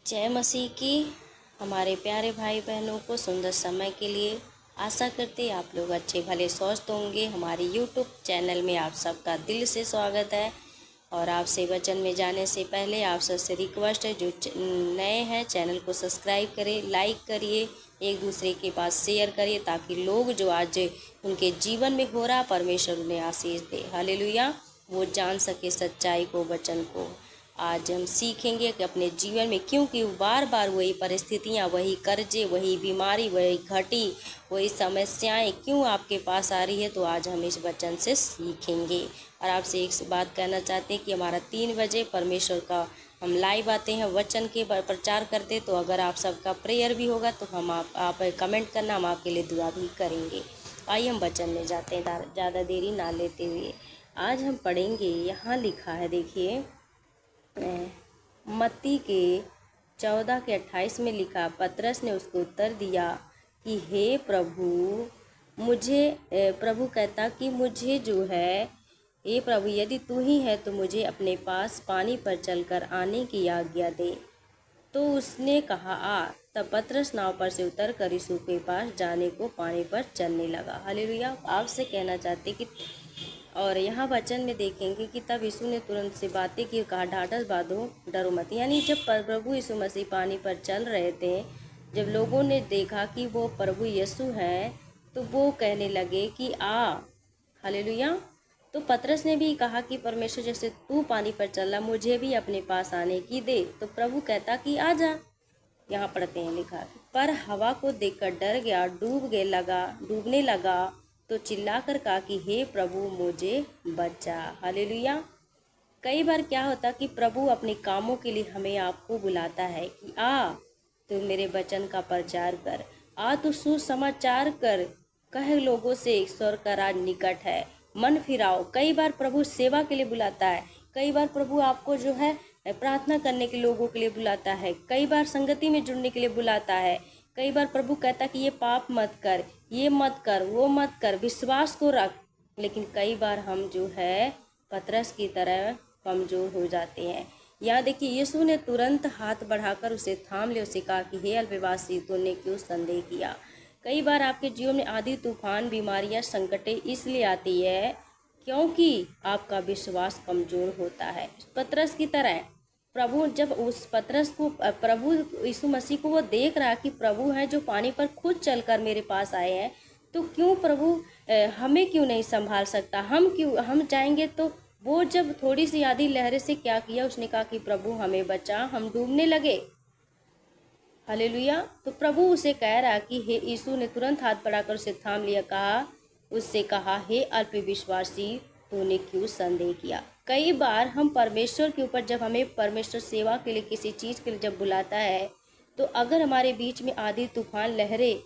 जय मसीह की। हमारे प्यारे भाई बहनों को सुंदर समय के लिए आशा करते आप लोग अच्छे भले स्वस्थ होंगे। हमारे यूट्यूब चैनल में आप सबका दिल से स्वागत है। और आपसे वचन में जाने से पहले आप सबसे रिक्वेस्ट है, जो नए हैं चैनल को सब्सक्राइब करें, लाइक करिए, एक दूसरे के पास शेयर करिए, ताकि लोग जो आज उनके जीवन में हो रहा परमेश्वर उन्हें आशीष दे। हालेलुया। वो जान सके सच्चाई को, वचन को। आज हम सीखेंगे कि अपने जीवन में क्योंकि बार बार वही परिस्थितियाँ, वही कर्जे, वही बीमारी, वही घटी, वही समस्याएं क्यों आपके पास आ रही है। तो आज हम इस वचन से सीखेंगे। और आपसे एक बात कहना चाहते हैं कि हमारा 3 बजे परमेश्वर का हम लाइव आते हैं, वचन के प्रचार करते। तो अगर आप सबका प्रेयर भी होगा तो हम आप कमेंट करना, हम आपके लिए दुआ भी करेंगे। आइए हम वचन में जाते हैं ज़्यादा देरी ना लेते हुए। आज हम पढ़ेंगे, यहाँ लिखा है, देखिए मत्ती के 14 के 28 में लिखा, पतरस ने उसको उत्तर दिया कि हे प्रभु, प्रभु कहता कि मुझे जो है, हे प्रभु, यदि तू ही है तो मुझे अपने पास पानी पर चलकर आने की आज्ञा दे। तो उसने कहा आ। तब पतरस नाव पर से उतरकर यीशु के पास जाने को पानी पर चलने लगा। हालेलुया। आपसे कहना चाहते कि और यहाँ वचन में देखेंगे कि तब यीशु ने तुरंत से बातें की, कहा ढाढ़स बांधो, डरो मत। यानी जब प्रभु यीशु मसीह पानी पर चल रहे थे, जब लोगों ने देखा कि वो प्रभु यीशु हैं, तो वो कहने लगे कि आ। हालेलुया। तो पतरस ने भी कहा कि परमेश्वर, जैसे तू पानी पर चला, मुझे भी अपने पास आने की दे। तो प्रभु कहता कि आ जा। यहाँ पढ़ते हैं, लिखा, पर हवा को देखकर डर गया, डूबने लगा। तो चिल्लाकर कहा कि हे प्रभु, मुझे बचा। हालेलुया। कई बार क्या होता कि प्रभु अपने कामों के लिए हमें आपको बुलाता है कि आ, तू मेरे वचन का प्रचार कर, आ तू सुसमाचार कर, कह लोगों से ईश्वर का राज निकट है, मन फिराओ। कई बार प्रभु सेवा के लिए बुलाता है, कई बार प्रभु आपको जो है प्रार्थना करने के लोगों के लिए बुलाता है, कई बार संगति में जुड़ने के लिए बुलाता है। कई बार प्रभु कहता कि ये पाप मत कर, ये मत कर, वो मत कर, विश्वास को रख। लेकिन कई बार हम जो है पतरस की तरह कमज़ोर हो जाते हैं। यहाँ देखिए, यीशु ने तुरंत हाथ बढ़ाकर उसे थाम लिया, उसे कहा कि हे अल्पविश्वासी, तूने क्यों संदेह किया। कई बार आपके जीवन में आधी तूफान, बीमारियाँ, संकटें इसलिए आती है क्योंकि आपका विश्वास कमज़ोर होता है। पतरस की तरह प्रभु, जब उस पतरस को, प्रभु यीशु मसीह को वो देख रहा कि प्रभु हैं जो पानी पर खुद चलकर मेरे पास आए हैं, तो क्यों प्रभु हमें क्यों नहीं संभाल सकता, हम जाएंगे। तो वो जब थोड़ी सी आधी लहरें से क्या किया, उसने कहा कि प्रभु हमें बचा, हम डूबने लगे। हालेलुया। तो प्रभु उसे कह रहा कि हे, यीशु ने तुरंत हाथ बढ़ाकर उसे थाम लिया, उससे कहा हे अल्पविश्वासी, तूने क्यों संदेह किया। कई बार हम परमेश्वर के ऊपर, जब हमें परमेश्वर सेवा के लिए, किसी चीज़ के लिए जब बुलाता है, तो अगर हमारे बीच में आधी तूफान, लहरें,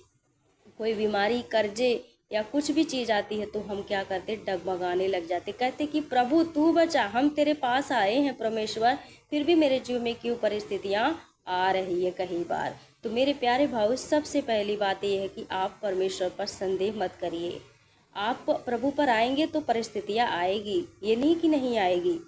कोई बीमारी, कर्जे या कुछ भी चीज़ आती है, तो हम क्या करते, डगमगाने लग जाते, कहते कि प्रभु तू बचा, हम तेरे पास आए हैं परमेश्वर, फिर भी मेरे जीवन में क्यों परिस्थितियाँ आ रही है कई बार। तो मेरे प्यारे भाई, सबसे पहली बात यह है कि आप परमेश्वर पर संदेह मत करिए। आप प्रभु पर आएंगे तो परिस्थितियाँ आएगी, ये नहीं कि नहीं आएगी।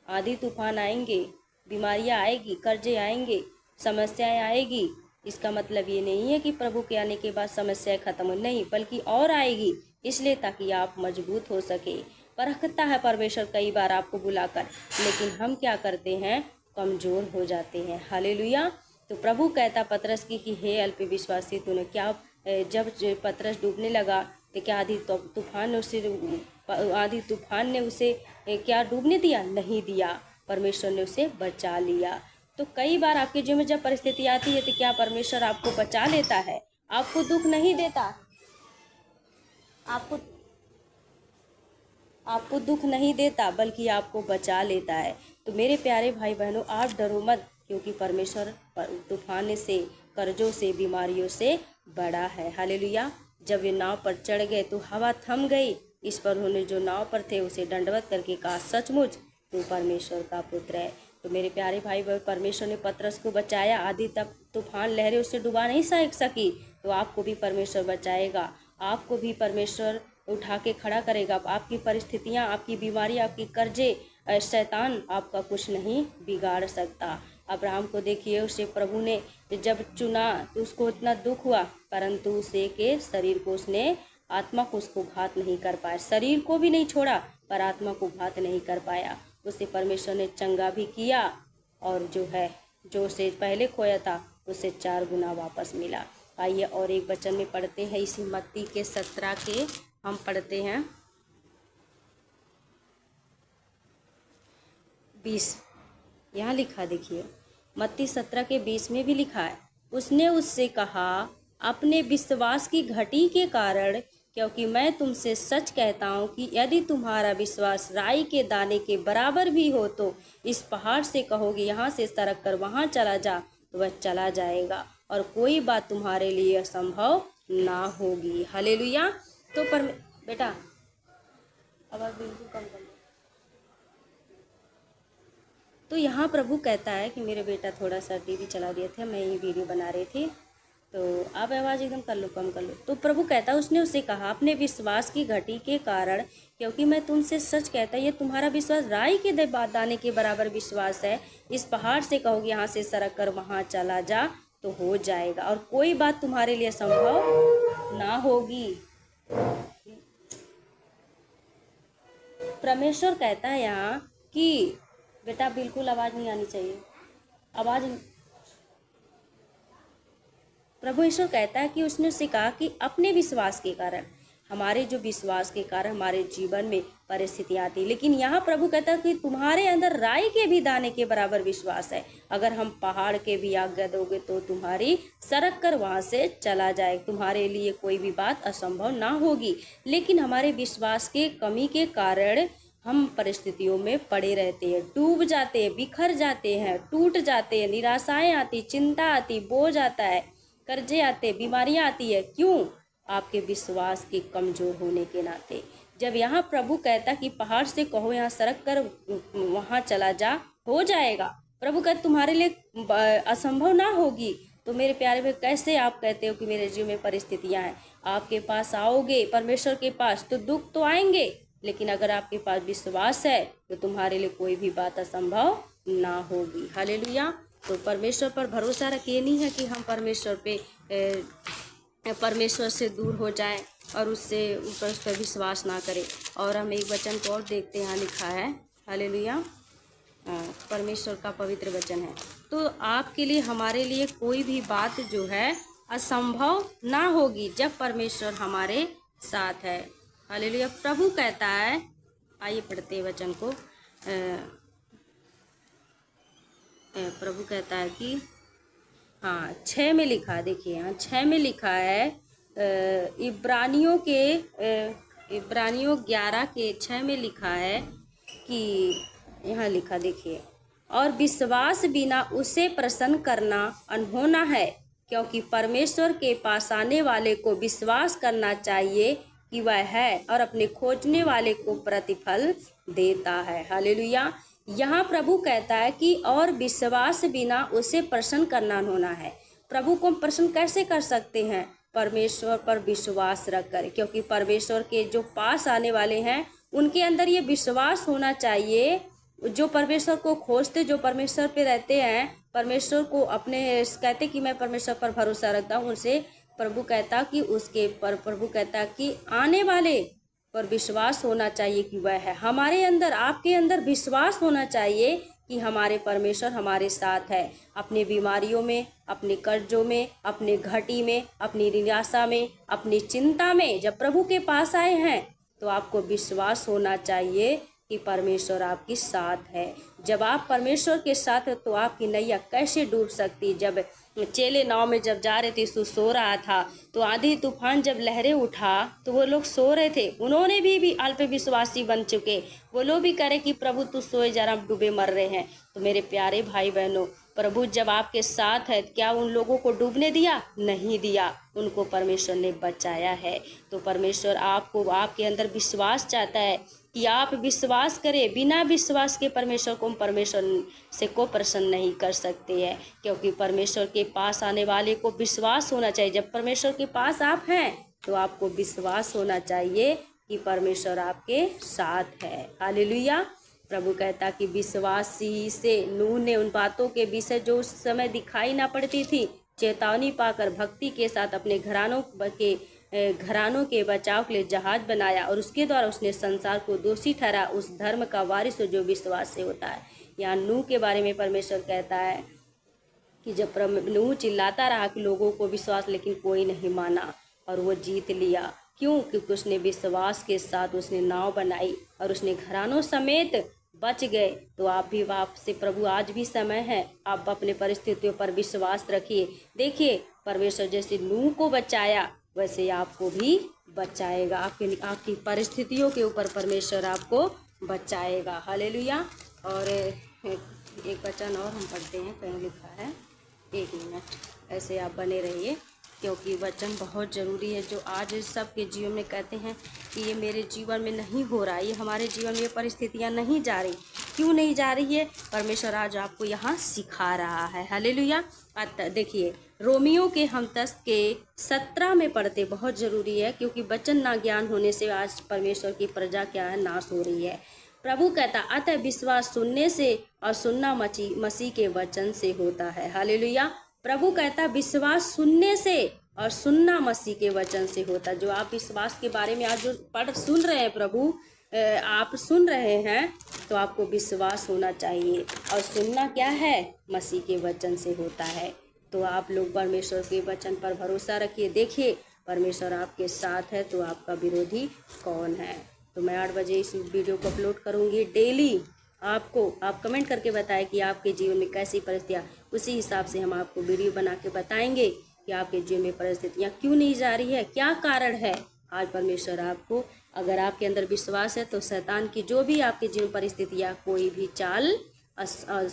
आधी तूफान आएंगे, बीमारियाँ आएगी, कर्जे आएंगे, समस्याएं आएगी। इसका मतलब ये नहीं है कि प्रभु के आने के बाद समस्याएं खत्म हो, नहीं, बल्कि और आएगी, इसलिए ताकि आप मजबूत हो सके। परखता है परमेश्वर कई बार आपको बुलाकर, लेकिन हम क्या करते हैं, कमज़ोर हो जाते हैं। हालेलुया। तो प्रभु कहता पतरस की कि हे अल्पविश्वासी, तूने क्या, जब पतरस डूबने लगा तो क्या आधी तूफान ने उसे क्या डूबने दिया, नहीं दिया, परमेश्वर ने उसे बचा लिया। तो कई बार आपके जीवन में जब परिस्थिति आती है, तो क्या परमेश्वर आपको बचा लेता है, आपको दुख नहीं देता, आपको दुख नहीं देता, बल्कि आपको बचा लेता है। तो मेरे प्यारे भाई बहनों, आप डरो मत, क्योंकि परमेश्वर तूफान से, कर्जों से, बीमारियों से बड़ा है। हालेलुया। जब वे नाव पर चढ़ गए तो हवा थम गई। इस पर उन्होंने जो नाव पर थे उसे दंडवत करके कहा, सचमुच तू परमेश्वर का पुत्र है। तो मेरे प्यारे भाई बहन, परमेश्वर ने पतरस को बचाया, आधी तक तूफान, लहरें उसे डुबा नहीं सकी, तो आपको भी परमेश्वर बचाएगा, आपको भी परमेश्वर उठा के खड़ा करेगा। आपकी परिस्थितियाँ, आपकी बीमारी, आपकी कर्जे, शैतान आपका कुछ नहीं बिगाड़ सकता। अब्राहम को देखिए, उसे प्रभु ने जब चुना तो उसको इतना दुख हुआ, परंतु उसे के शरीर को उसने, आत्मा को उसको घात नहीं कर पाया। शरीर को भी नहीं छोड़ा पर आत्मा को घात नहीं कर पाया। उसे परमेश्वर ने चंगा भी किया और जो है, जो उसे पहले खोया था उसे 4 गुना वापस मिला। आइए और एक वचन में पढ़ते हैं, इसी मत्ती के 17 के हम पढ़ते हैं 20। यहाँ लिखा देखिए, मत्ती 17 के 20 में भी लिखा है, उसने उससे कहा, अपने विश्वास की घटी के कारण, क्योंकि मैं तुमसे सच कहता हूँ कि यदि तुम्हारा विश्वास राई के दाने के बराबर भी हो तो इस पहाड़ से कहोगे यहाँ से सरक कर वहाँ चला जा, तो वह चला जाएगा और कोई बात तुम्हारे लिए असंभव ना होगी। हालेलुया। तो बेटा आवाज़ बिल्कुल कम कर। तो यहाँ प्रभु कहता है कि मेरे बेटा थोड़ा सा टीवी चला दिए थे, मैं ये वीडियो बना रही थी, तो आप आवाज़ एकदम कर लो, कम कर लो। तो प्रभु कहता है, उसने उससे कहा, अपने विश्वास की घटी के कारण, क्योंकि मैं तुमसे सच कहता, ये तुम्हारा विश्वास राई के दाने के बराबर विश्वास है, इस पहाड़ से कहोगे यहाँ से सरक कर वहाँ चला जा तो हो जाएगा और कोई बात तुम्हारे लिए संभव ना होगी। परमेश्वर कहता है यहाँ कि बेटा बिल्कुल आवाज़ नहीं आनी चाहिए, आवाज़। प्रभु ईश्वर कहता है कि उसने उससे कहा कि अपने विश्वास के कारण, हमारे जो विश्वास के कारण हमारे जीवन में परिस्थितियाँ आती, लेकिन यहाँ प्रभु कहता है कि तुम्हारे अंदर राई के भी दाने के बराबर विश्वास है। अगर हम पहाड़ के भी आज्ञा दोगे तो तुम्हारी सरक कर वहाँ से चला जाए, तुम्हारे लिए कोई भी बात असंभव ना होगी। लेकिन हमारे विश्वास के कमी के कारण हम परिस्थितियों में पड़े रहते हैं, डूब जाते हैं, बिखर जाते हैं, टूट जाते हैं, निराशाएं आती, चिंता आती, बोझ आता है, कर्जे आते, बीमारियां आती है। क्यों? आपके विश्वास के कमज़ोर होने के नाते। जब यहाँ प्रभु कहता कि पहाड़ से कहो यहाँ सरक कर वहाँ चला जा, हो जाएगा, प्रभु कहते तुम्हारे लिए असंभव ना होगी, तो मेरे प्यारे में कैसे आप कहते हो कि मेरे जीवन में परिस्थितियाँ हैं? आपके पास आओगे परमेश्वर के पास तो दुख तो आएंगे, लेकिन अगर आपके पास विश्वास है तो तुम्हारे लिए कोई भी बात असंभव ना होगी। हालेलुया। तो परमेश्वर पर भरोसा रखिए, नहीं है कि हम परमेश्वर से दूर हो जाएं और उससे ऊपर उस पर विश्वास ना करें। और हम एक वचन को और देखते हैं, यहाँ लिखा है, हालेलुया, परमेश्वर का पवित्र वचन है, तो आपके लिए हमारे लिए कोई भी बात जो है असंभव ना होगी जब परमेश्वर हमारे साथ है। हालेलुया। प्रभु कहता है, आइए पढ़ते हैं वचन को। प्रभु कहता है कि हाँ 6 में लिखा है, देखिए यहाँ 6 में लिखा है, इब्रानियों 11 के 6 में लिखा है कि यहाँ लिखा देखिए, और विश्वास बिना उसे प्रसन्न करना अनहोना है, क्योंकि परमेश्वर के पास आने वाले को विश्वास करना चाहिए कि वह है और अपने खोजने वाले को प्रतिफल देता है। हालेलुया। यहाँ प्रभु कहता है कि और विश्वास बिना उसे प्रसन्न करना होना है। प्रभु को हम प्रसन्न कैसे कर सकते हैं? परमेश्वर पर विश्वास रखकर, क्योंकि परमेश्वर के जो पास आने वाले हैं उनके अंदर ये विश्वास होना चाहिए। जो परमेश्वर को खोजते, जो परमेश्वर पे रहते हैं, परमेश्वर को अपने कहते कि मैं परमेश्वर पर भरोसा रखता हूँ, उनसे प्रभु कहता कि उसके पर प्रभु कहता कि आने वाले पर विश्वास होना चाहिए कि वह है। हमारे अंदर, आपके अंदर विश्वास होना चाहिए कि हमारे परमेश्वर हमारे साथ है। अपनी बीमारियों में, अपने कर्जों में, अपने घटी में, अपनी निराशा में, अपनी चिंता में जब प्रभु के पास आए हैं तो आपको विश्वास होना चाहिए कि परमेश्वर आपके साथ है। जब आप परमेश्वर के साथ हो तो आपकी नैया कैसे डूब सकती? जब चेले नाव में जब जा रहे थे, यीशु सो रहा था, तो आंधी तूफान जब लहरें उठा तो वो लोग सो रहे थे। उन्होंने भी अल्प विश्वासी बन चुके, वो लोग भी करे कि प्रभु तू सोए जरा, हम डूबे मर रहे हैं। तो मेरे प्यारे भाई बहनों, प्रभु जब आपके साथ है, क्या उन लोगों को डूबने दिया? नहीं दिया, उनको परमेश्वर ने बचाया है। तो परमेश्वर आपको, आपके अंदर विश्वास चाहता है कि आप विश्वास करें। बिना विश्वास के परमेश्वर को, परमेश्वर से को प्रसन्न नहीं कर सकते हैं, क्योंकि परमेश्वर के पास आने वाले को विश्वास होना चाहिए। जब परमेश्वर के पास आप हैं तो आपको विश्वास होना चाहिए कि परमेश्वर आपके साथ है। हालेलुया। प्रभु कहता कि विश्वासी से नूह ने उन बातों के विषय जो उस समय दिखाई ना पड़ती थी, चेतावनी पाकर भक्ति के साथ अपने घरानों के बचाव के लिए जहाज बनाया, और उसके द्वारा उसने संसार को दोषी ठहरा उस धर्म का वारिस जो विश्वास से होता है। यहाँ नूह के बारे में परमेश्वर कहता है कि जब नूह चिल्लाता रहा कि लोगों को विश्वास, लेकिन कोई नहीं माना और वो जीत लिया। क्यों? क्योंकि उसने विश्वास के साथ उसने नाव बनाई और उसने घरानों समेत बच गए। तो आप भी आपसे प्रभु आज भी समय है, आप अपने परिस्थितियों पर विश्वास रखिए। देखिए, परमेश्वर जैसे नूह को बचाया वैसे आपको भी बचाएगा। आपकी परिस्थितियों के ऊपर परमेश्वर आपको बचाएगा। हालेलुया। और एक वचन और हम पढ़ते हैं, कहीं लिखा है, 1 मिनट ऐसे आप बने रहिए, क्योंकि वचन बहुत ज़रूरी है। जो आज सबके जीवन में कहते हैं कि ये मेरे जीवन में नहीं हो रहा, ये हमारे जीवन में ये परिस्थितियाँ नहीं जा रही। क्यों नहीं जा रही है? परमेश्वर आज आपको यहाँ सिखा रहा है। हालेलुया। देखिए, रोमियो के हम 10 के 17 में पढ़ते, बहुत ज़रूरी है, क्योंकि वचन ना ज्ञान होने से आज परमेश्वर की प्रजा क्या है, नाश हो रही है। प्रभु कहता, अतः विश्वास सुनने से और सुनना मसीह के वचन से होता है। हालेलुया। प्रभु कहता, विश्वास सुनने से और सुनना मसीह के वचन से होता है। जो आप विश्वास के बारे में आज जो सुन रहे हैं, प्रभु आप सुन रहे हैं, तो आपको विश्वास होना चाहिए। और सुनना क्या है? मसीह के वचन से होता है। तो आप लोग परमेश्वर के वचन पर भरोसा रखिए। देखिए, परमेश्वर आपके साथ है, तो आपका विरोधी कौन है? तो मैं 8 बजे इस वीडियो को अपलोड करूँगी डेली। आप कमेंट करके बताएं कि आपके जीवन में कैसी परिस्थितियाँ, उसी हिसाब से हम आपको वीडियो बना के बताएंगे कि आपके जीवन में परिस्थितियाँ क्यों नहीं जा रही है, क्या कारण है। आज परमेश्वर आपको, अगर आपके अंदर विश्वास है, तो शैतान की जो भी आपके जीवन परिस्थितियाँ, कोई भी चाल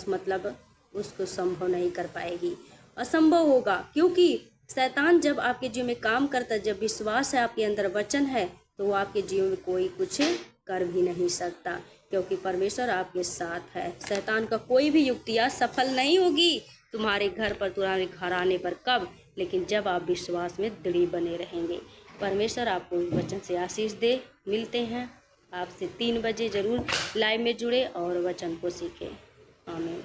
मतलब उसको संभव नहीं कर पाएगी, असंभव होगा। क्योंकि शैतान जब आपके जीवन में काम करता है, जब विश्वास है, आपके अंदर वचन है, तो वो आपके जीवन में कोई कुछ कर भी नहीं सकता, क्योंकि परमेश्वर आपके साथ है। शैतान का कोई भी युक्तियाँ सफल नहीं होगी तुम्हारे घर पर, तुम्हारे घर आने पर। कब? लेकिन जब आप विश्वास में दृढ़ बने रहेंगे। परमेश्वर आपको इस वचन से आशीष दे। मिलते हैं आपसे 3 बजे, जरूर लाइव में जुड़े और वचन को सीखें। आमीन।